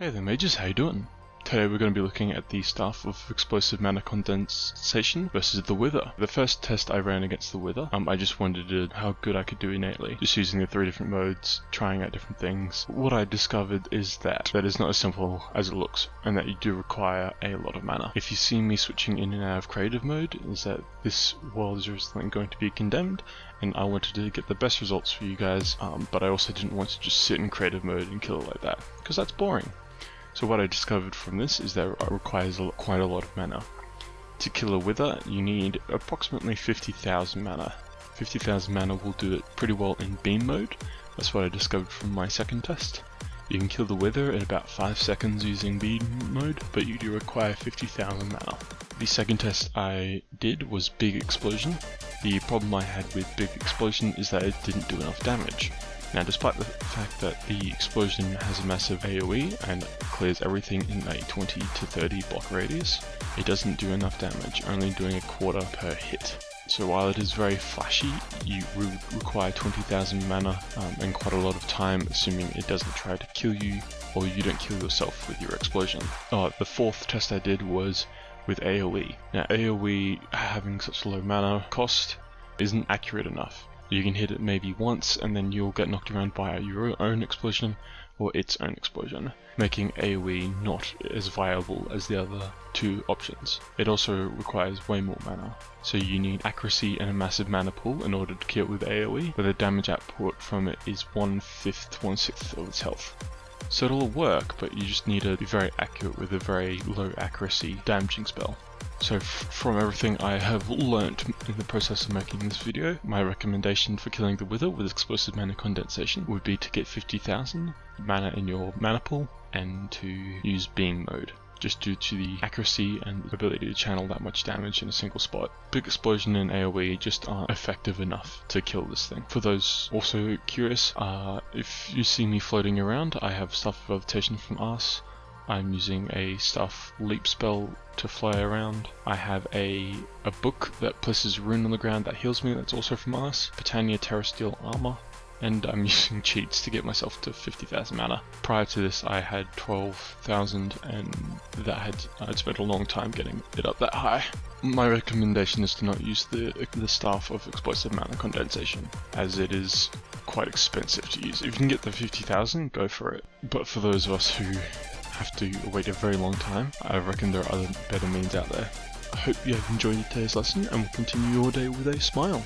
Hey there mages, how you doing? Today we're going to be looking at the Staff of Explosive Mana Condensesation versus the Wither. The first test I ran against the Wither, I just wondered how good I could do innately, just using the 3 different modes, trying out different things. What I discovered is that is not as simple as it looks, and that you do require a lot of mana. If you see me switching in and out of creative mode, is that this world is recently going to be condemned, and I wanted to get the best results for you guys, but I also didn't want to just sit in creative mode and kill it like that, because that's boring. So what I discovered from this is that it requires quite a lot of mana. To kill a Wither, you need approximately 50,000 mana. 50,000 mana will do it pretty well in beam mode. That's what I discovered from my second test. You can kill the Wither in about 5 seconds using beam mode, but you do require 50,000 mana. The second test I did was Big Explosion. The problem I had with Big Explosion is that it didn't do enough damage. Now, despite the fact that the explosion has a massive AoE and clears everything in a 20 to 30 block radius, it doesn't do enough damage, only doing a quarter per hit. So while it is very flashy, you require 20,000 mana and quite a lot of time, assuming it doesn't try to kill you or you don't kill yourself with your explosion. The fourth test I did was with AoE. Now, AoE having such a low mana cost isn't accurate enough. You can hit it maybe once and then you'll get knocked around by your own explosion or its own explosion, making AoE not as viable as the other 2 options. It also requires way more mana, so you need accuracy and a massive mana pool in order to kill it with AoE, but the damage output from it is 1/5 to 1/6 of its health. So it'll work, but you just need to be very accurate with a very low accuracy damaging spell. So from everything I have learnt in the process of making this video, my recommendation for killing the Wither with Explosive Mana Condensation would be to get 50,000 mana in your mana pool and to use beam mode, just due to the accuracy and the ability to channel that much damage in a single spot. Big Explosion and AoE just aren't effective enough to kill this thing. For those also curious, if you see me floating around, I have Staff of Levitation from Arse. I'm using a Staff Leap spell to fly around. I have a book that places rune on the ground that heals me, that's also from Arse. Britannia Terra Steel Armor. And I'm using cheats to get myself to 50,000 mana. Prior to this I had 12,000 and I'd spent a long time getting it up that high. My recommendation is to not use the Staff of Explosive Mana Condensation, as it is quite expensive to use. If you can get the 50,000, go for it. But for those of us who have to wait a very long time, I reckon there are other better means out there. I hope you have enjoyed today's lesson and will continue your day with a smile.